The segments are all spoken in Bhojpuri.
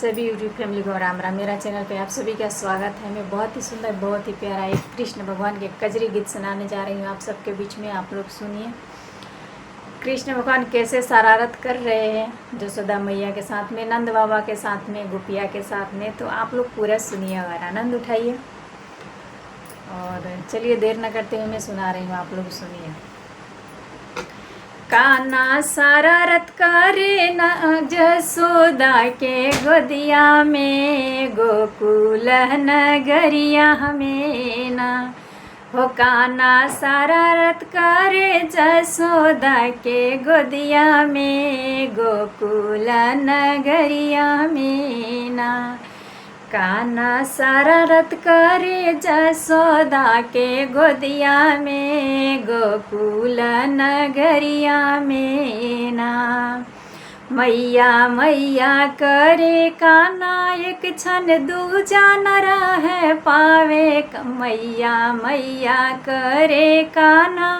सभी यूट्यूब फैमिली को राम राम। मेरा चैनल पे आप सभी का स्वागत है। मैं बहुत ही सुंदर, बहुत ही प्यारा एक कृष्ण भगवान के कजरी गीत सुनाने जा रही हूँ आप सबके बीच में। आप लोग सुनिए कृष्ण भगवान कैसे शरारत कर रहे हैं जसोदा मैया के साथ में, नंद बाबा के साथ में, गोपिया के साथ में। तो आप लोग पूरा सुनिए और आनंद उठाइए। और चलिए देर न करते हुए मैं सुना रही हूँ, आप लोग सुनिए। कान्हा शरारत करे न जसोदा के गोदिया में, गोकुल नगरिया में ना हो। कान्हा शरारत करे जसोदा के गोदिया में, गोकुल नगरिया में ना। कान्हा शरारत करे जसोदा के गोदिया में, गोकुल नगरिया में ना। मैया मैया करे कान्हा एक क्षण दूजा न रह पावे। मैया मैया करे कान्हा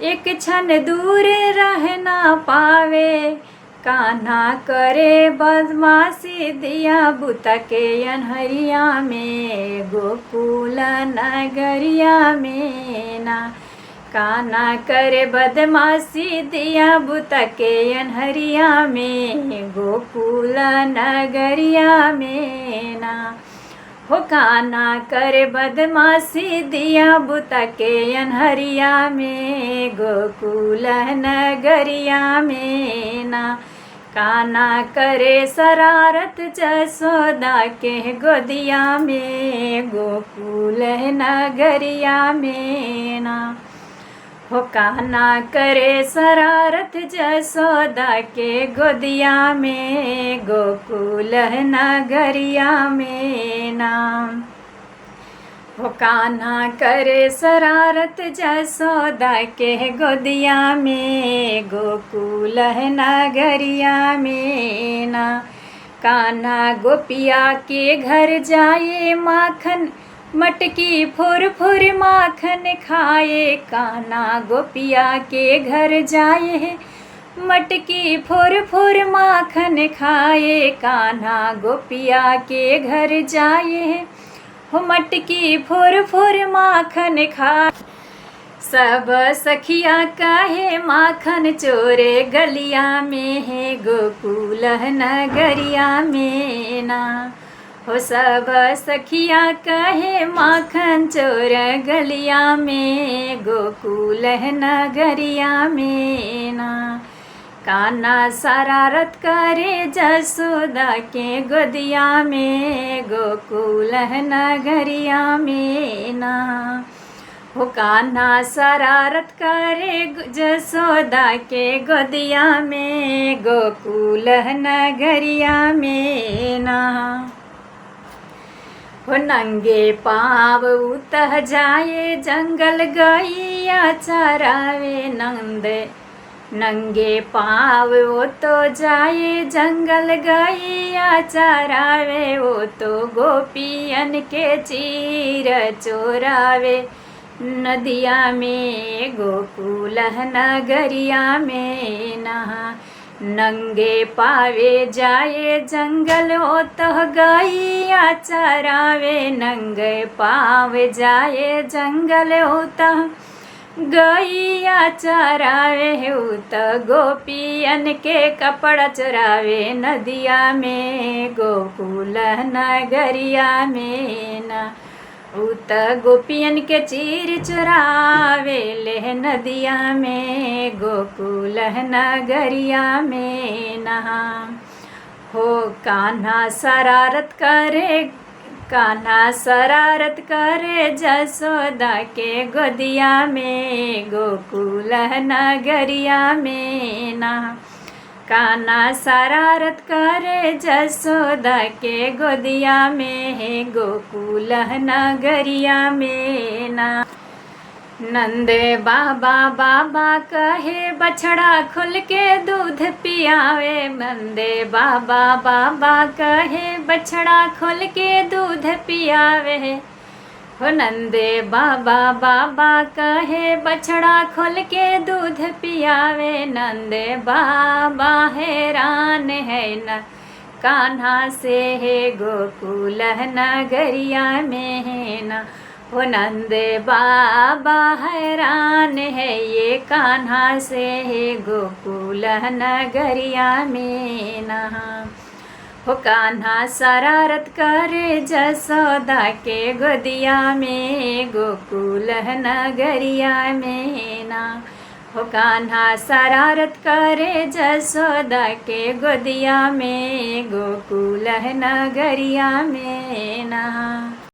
एक क्षण दूर रह ना पावे। कान्हा करे बदमाशी दिया बुता के अनहरिया में, गोकुल नगरिया में ना। कान्हा करे बदमाशी दिया बुता के अनहरिया में, गोकुल नगरिया में ना हो। कान्हा करे बदमाशी दिया बुता के अनहरिया में, गोकुल नगरिया में ना। कान्हा करे शरारत जसोदा के गोदिया में, गोकुल नगरिया में ना हो। कान्हा करे शरारत जसोदा के गोदिया में, गोकुल नगरिया में ना हो। कान्हा करे शरारत जसोदा के गोदिया में, गोकुल नगरिया में ना। कान्हा गोपिया के घर जाए माखन मटकी फुर फुर माखन खाए। कान्हा गोपिया के घर जाए मटकी फुर फुर माखन खाए। कान्हा गोपिया के घर जाए हो मटकी फुर फुर माखन खाए। सब सखिया कहे माखन चोरे गलिया में है, गोकुल नगरिया में ना हो। सब सखिया कहे माखन चोर गलिया में, गोकुल नगरिया में ना। कान्हा शरारत करे जसोदा के गोदिया में, गोकुल नगरिया में ना हो। कान्हा शरारत करे जसोदा के गोदिया में, गोकुल नगरिया में ना हो। नंगे पाँव उतह जाए जंगल गैया चरावे। नंगे पाँव वो तो जाए जंगल गैया चरावे। वो तो गोपियन के चीर चोरावे नदिया में, गोकुल नगरिया में नहा। नंगे पावे जाए जंगल ओ तो गैया चरावे। नंगे पावे जाए जंगल ओ तो गैया चरावे। उ तो गोपियन के कपड़ा चुरावे नदिया में, गोकुल नगरिया में ना। उ त गोपियन के चीर चुरावे ले नदिया में, गोकुल नगरिया में नहा हो। कान्हा शरारत करे जसोदा के गोदिया में, गोकुल नगरिया में ना। कान्हा शरारत करे जसोदा के गोदिया में, गोकुल नगरिया में ना। नंदे बाबा बाबा कहे बछड़ा खुल के दूध पियावे। नंदे बाबा बाबा कहे बछड़ा खुल के दूध पियावे हो। नंदे बाबा बाबा कहे बछड़ा खोल के दूध पियावे। नंदे बाबा हैरान है न कान्हा से है गोकुल नगरिया में ना। हो नंद बाबा हैरान है ये कान्हा से है गोकुल नगरिया में ना। हो कान्हा शरारत करे जसोदा के गोदिया में गोकुल नगरिया में ना। हो कान्हा शरारत करे जसोदा के गोदिया में गोकुल नगरिया में ना।